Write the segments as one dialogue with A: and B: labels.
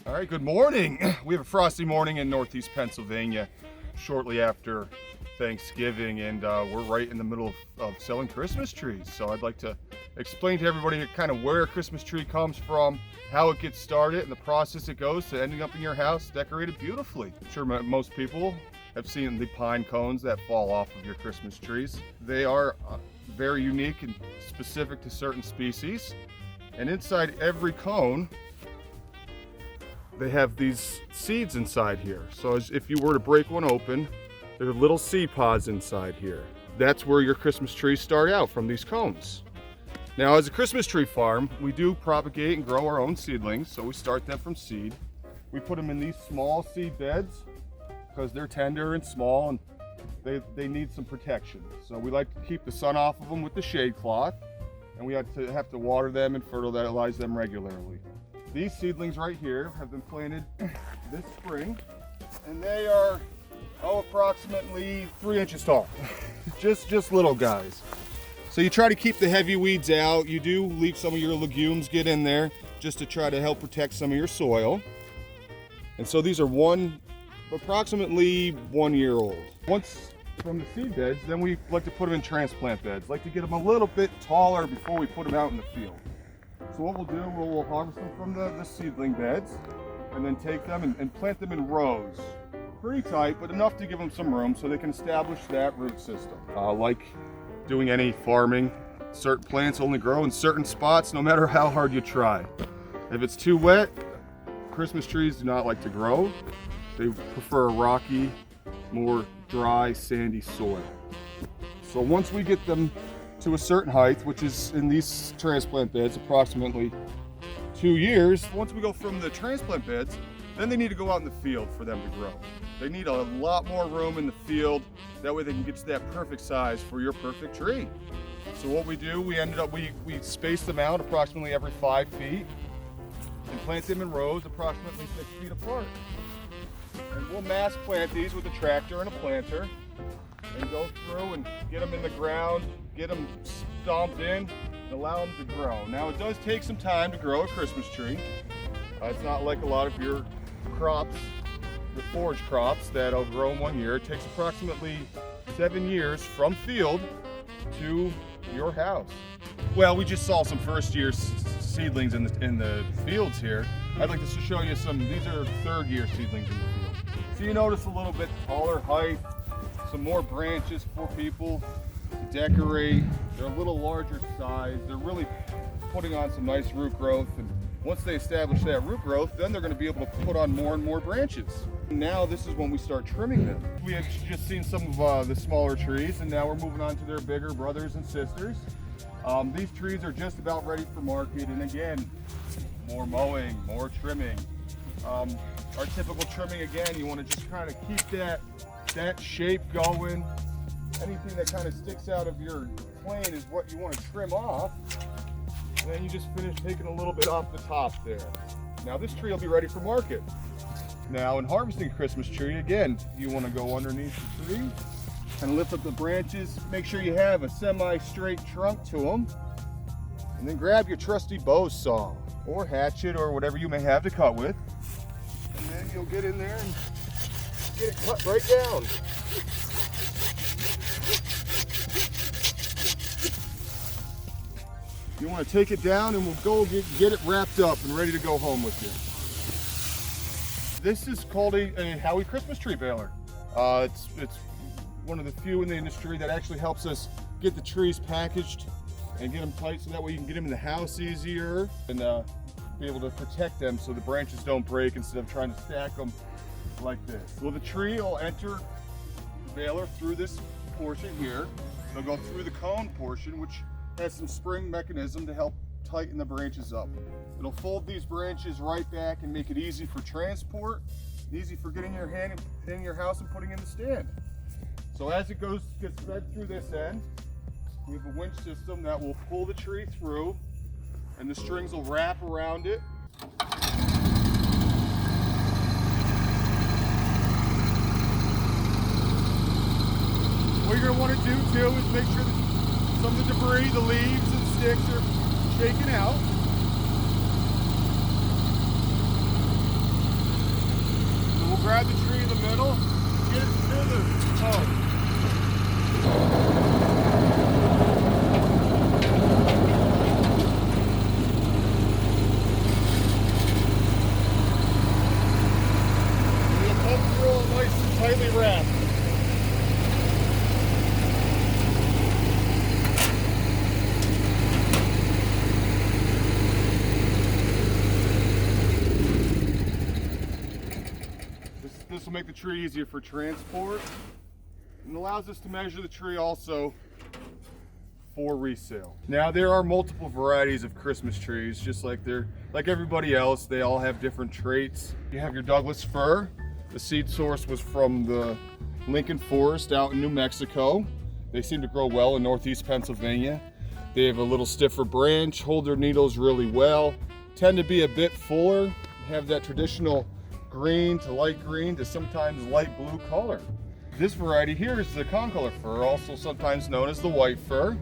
A: All right, good morning. We have a frosty morning in Northeast Pennsylvania shortly after Thanksgiving, and we're right in the middle of selling Christmas trees. So I'd like to explain to everybody kind of where a Christmas tree comes from, how it gets started, and the process it goes to ending up in your house decorated beautifully. I'm sure most people have seen the pine cones that fall off of your Christmas trees. They are very unique and specific to certain species. And inside every cone, they have these seeds inside here. So if you were to break one open, there are little seed pods inside here. That's where your Christmas trees start out, from these cones. Now, as a Christmas tree farm, we do propagate and grow our own seedlings. So we start them from seed. We put them in these small seed beds because they're tender and small and they need some protection. So we like to keep the sun off of them with the shade cloth, and we have to water them and fertilize them regularly. These seedlings right here have been planted this spring, and they are approximately 3 inches tall. just little guys. So you try to keep the heavy weeds out. You do leave some of your legumes get in there just to try to help protect some of your soil. And so these are approximately 1 year old. Once from the seed beds, then we like to put them in transplant beds. Like to get them a little bit taller before we put them out in the field. So what we'll do, we'll harvest them from the seedling beds and then take them and plant them in rows. Pretty tight, but enough to give them some room so they can establish that root system. Like doing any farming, certain plants only grow in certain spots no matter how hard you try. If it's too wet, Christmas trees do not like to grow. They prefer a rocky, more dry, sandy soil. So once we get them to a certain height, which is in these transplant beds approximately 2 years, once we go from the transplant beds, then they need to go out in the field for them to grow. They need a lot more room in the field. That way they can get to that perfect size for your perfect tree. So what we do, we space them out approximately every 5 feet and plant them in rows approximately 6 feet apart. And we'll mass plant these with a tractor and a planter and go through and get them in the ground, get them stomped in, and allow them to grow. Now, it does take some time to grow a Christmas tree. It's not like a lot of your crops, your forage crops that'll grow in 1 year. It takes approximately 7 years from field to your house. Well, we just saw some first-year seedlings in the fields here. I'd like to show you some. These are third-year seedlings in the field. So you notice a little bit taller height, some more branches for people to decorate. They're a little larger size. They're really putting on some nice root growth, and once they establish that root growth, then they're going to be able to put on more and more branches. Now this is when we start trimming them. We have just seen some of the smaller trees, and now we're moving on to their bigger brothers and sisters. These trees are just about ready for market, and again, more mowing, more trimming. Our typical trimming, again, you want to just kind of keep that shape going. Anything that kind of sticks out of your plane is what you want to trim off. And then you just finish taking a little bit off the top there. Now this tree will be ready for market. Now in harvesting a Christmas tree, again, you want to go underneath the tree and lift up the branches. Make sure you have a semi-straight trunk to them. And then grab your trusty bow saw or hatchet or whatever you may have to cut with. And then you'll get in there and get it cut right down. You want to take it down and we'll go get it wrapped up and ready to go home with you. This is called a Howie Christmas tree baler. It's one of the few in the industry that actually helps us get the trees packaged and get them tight so that way you can get them in the house easier and be able to protect them so the branches don't break instead of trying to stack them like this. Well, the tree will enter the baler through this portion here. They'll go through the cone portion, which has some spring mechanism to help tighten the branches up. It'll fold these branches right back and make it easy for transport, easy for getting your hand in your house and putting in the stand. So as it gets fed through this end, we have a winch system that will pull the tree through, and the strings will wrap around it. What you're going to want to do too is make sure that some of the debris, the leaves and sticks are shaken out. grab the tree in the middle, get it to the pole. You'll come through it nice and tightly wrapped. This will make the tree easier for transport and allows us to measure the tree also for resale. Now there are multiple varieties of Christmas trees, just like everybody else. They all have different traits. You have your Douglas fir. The seed source was from the Lincoln Forest out in New Mexico. They seem to grow well in northeast Pennsylvania. They have a little stiffer branch, hold their needles really well, tend to be a bit fuller, have that traditional green to light green to sometimes light blue color. This variety here is the concolor fir, also sometimes known as the white fir.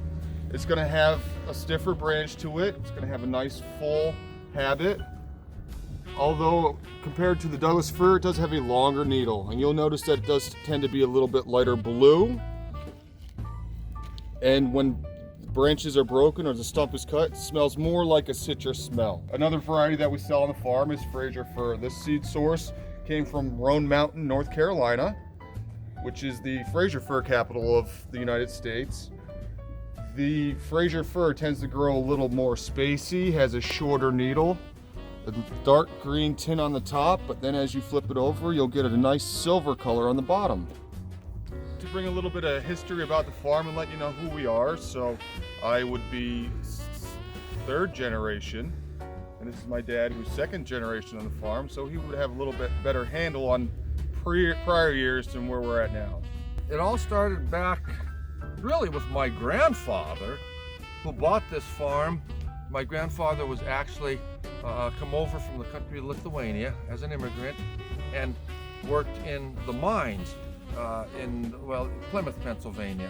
A: It's going to have a stiffer branch to it. It's going to have a nice full habit. Although compared to the Douglas fir, it does have a longer needle, and you'll notice that it does tend to be a little bit lighter blue. And when branches are broken or the stump is cut, it smells more like a citrus smell. Another variety that we sell on the farm is Fraser fir. This seed source came from Roan Mountain, North Carolina, which is the Fraser fir capital of the United States. The Fraser fir tends to grow a little more spacey, has a shorter needle, a dark green tint on the top, but then as you flip it over, you'll get a nice silver color on the bottom. To bring a little bit of history about the farm and let you know who we are. So I would be third generation, and this is my dad, who's second generation on the farm, so he would have a little bit better handle on prior years than where we're at now.
B: It all started back really with my grandfather, who bought this farm. My grandfather was actually come over from the country of Lithuania as an immigrant and worked in the mines in Plymouth, Pennsylvania,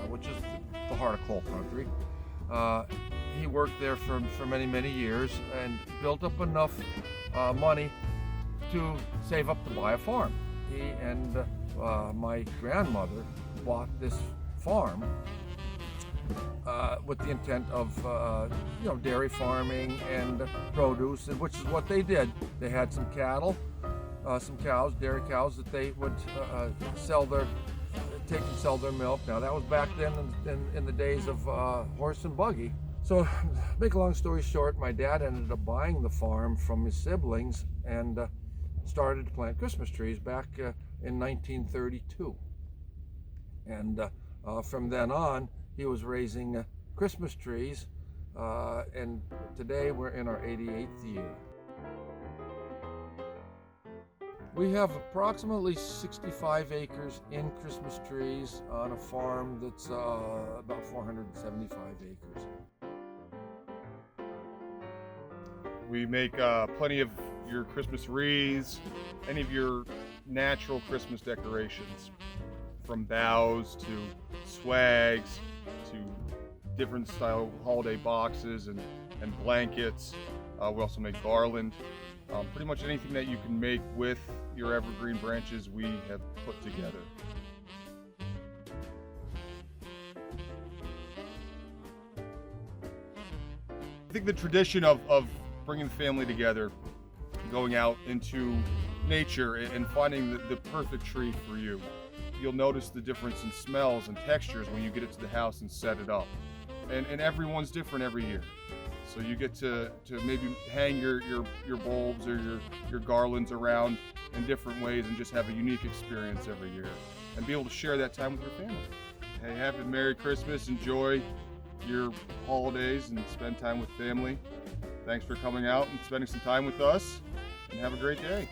B: which is the heart of coal country. He worked there for many years and built up enough money to save up to buy a farm. He and my grandmother bought this farm with the intent of dairy farming and produce, which is what they did. They had some cattle, some cows, dairy cows, that they would take and sell their milk. Now that was back then in the days of horse and buggy. So, make a long story short, my dad ended up buying the farm from his siblings and started to plant Christmas trees back in 1932. And from then on, he was raising Christmas trees, and today we're in our 88th year. We have approximately 65 acres in Christmas trees on a farm that's about 475 acres.
A: We make plenty of your Christmas wreaths, any of your natural Christmas decorations, from boughs to swags to different style holiday boxes and blankets. We also make garland. Pretty much anything that you can make with your evergreen branches, we have put together. I think the tradition of bringing the family together, going out into nature and finding the perfect tree for you. You'll notice the difference in smells and textures when you get it to the house and set it up. And everyone's different every year. So you get to maybe hang your bulbs or your garlands around in different ways and just have a unique experience every year and be able to share that time with your family. Hey, have a Merry Christmas, enjoy your holidays and spend time with family. Thanks for coming out and spending some time with us, and have a great day.